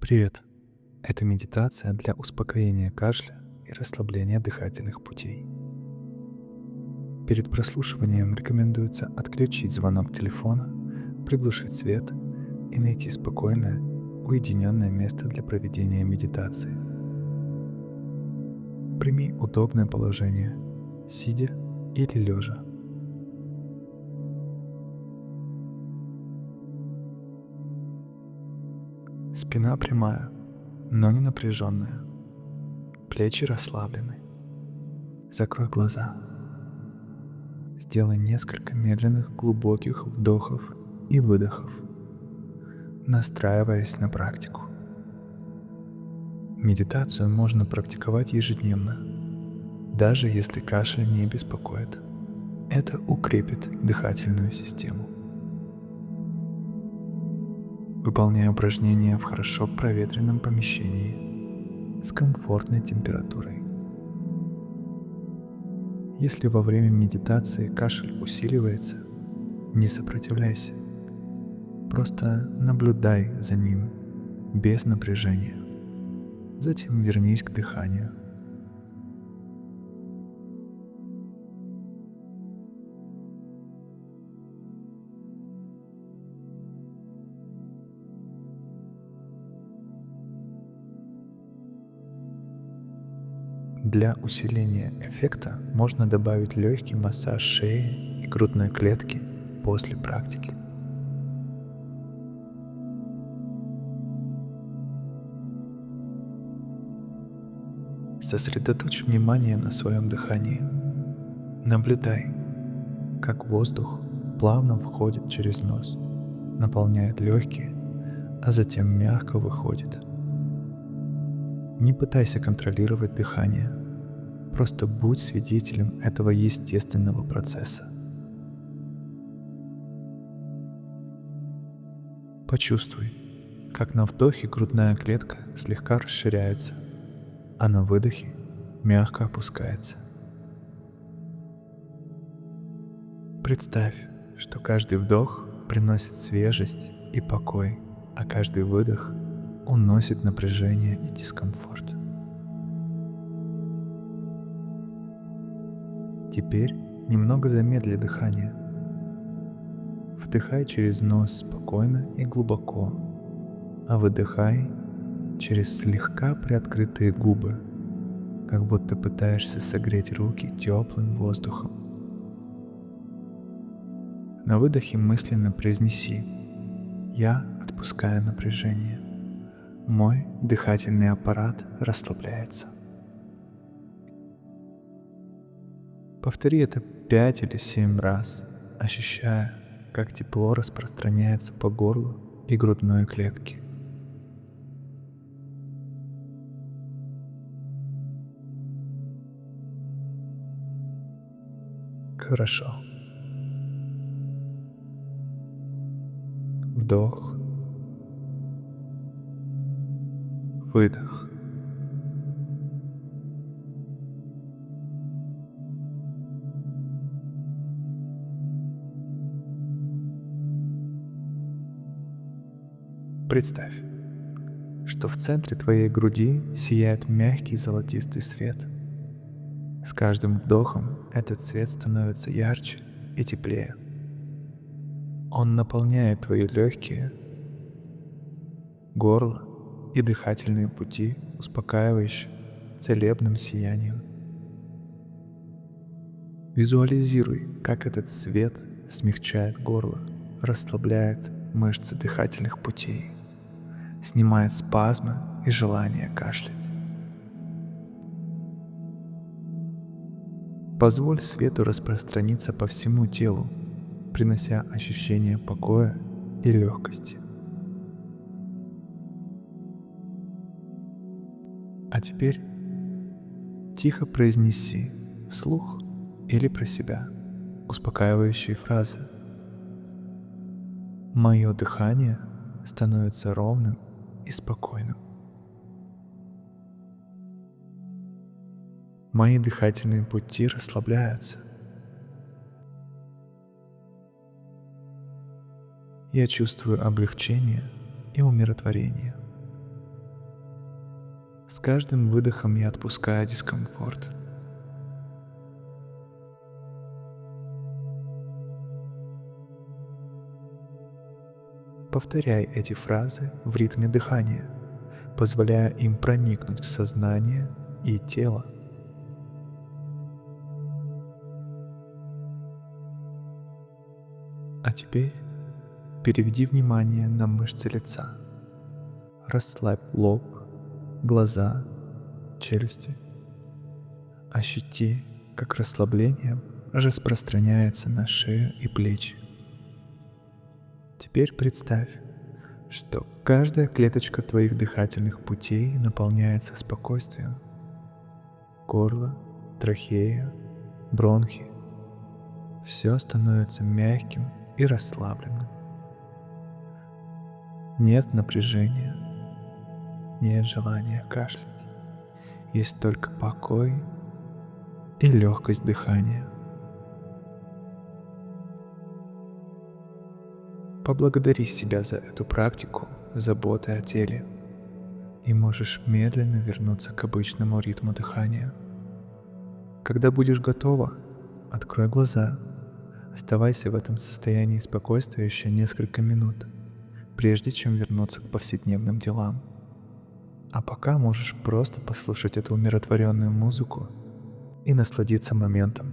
Привет! Это медитация для успокоения кашля и расслабления дыхательных путей. Перед прослушиванием рекомендуется отключить звонок телефона, приглушить свет и найти спокойное, уединенное место для проведения медитации. Прими удобное положение, сидя или лежа. Спина прямая, но не напряженная. Плечи расслаблены. Закрой глаза. Сделай несколько медленных глубоких вдохов и выдохов, настраиваясь на практику. Медитацию можно практиковать ежедневно, даже если кашель не беспокоит. Это укрепит дыхательную систему. Выполняй упражнения в хорошо проветренном помещении с комфортной температурой. Если во время медитации кашель усиливается, не сопротивляйся. Просто наблюдай за ним без напряжения. Затем вернись к дыханию. Для усиления эффекта можно добавить легкий массаж шеи и грудной клетки после практики. Сосредоточь внимание на своем дыхании. Наблюдай, как воздух плавно входит через нос, наполняет легкие, а затем мягко выходит. Не пытайся контролировать дыхание, просто будь свидетелем этого естественного процесса. Почувствуй, как на вдохе грудная клетка слегка расширяется, а на выдохе мягко опускается. Представь, что каждый вдох приносит свежесть и покой, а каждый выдох уносит напряжение и дискомфорт. Теперь немного замедли дыхание. Вдыхай через нос спокойно и глубоко, а выдыхай через слегка приоткрытые губы, как будто пытаешься согреть руки теплым воздухом. На выдохе мысленно произнеси: «Я отпускаю напряжение. Мой дыхательный аппарат расслабляется». Повтори это 5 или 7 раз, ощущая, как тепло распространяется по горлу и грудной клетке. Хорошо. Вдох. Выдох. Представь, что в центре твоей груди сияет мягкий золотистый свет. С каждым вдохом этот свет становится ярче и теплее. Он наполняет твои легкие, горло и дыхательные пути успокаивающим, целебным сиянием. Визуализируй, как этот свет смягчает горло, расслабляет мышцы дыхательных путей, снимает спазмы и желание кашлять. Позволь свету распространиться по всему телу, принося ощущение покоя и легкости. А теперь тихо произнеси вслух или про себя успокаивающие фразы. Мое дыхание становится ровным и спокойным. Мои дыхательные пути расслабляются. Я чувствую облегчение и умиротворение. С каждым выдохом я отпускаю дискомфорт. Повторяй эти фразы в ритме дыхания, позволяя им проникнуть в сознание и тело. А теперь переведи внимание на мышцы лица. Расслабь лоб, глаза, челюсти. Ощути, как расслабление распространяется на шею и плечи. Теперь представь, что каждая клеточка твоих дыхательных путей наполняется спокойствием. Горло, трахея, бронхи. Все становится мягким и расслабленным. Нет напряжения, нет желания кашлять. Есть только покой и легкость дыхания. Поблагодари себя за эту практику заботы о теле, и можешь медленно вернуться к обычному ритму дыхания. Когда будешь готова, открой глаза. Оставайся в этом состоянии спокойствия еще несколько минут, прежде чем вернуться к повседневным делам. А пока можешь просто послушать эту умиротворенную музыку и насладиться моментом.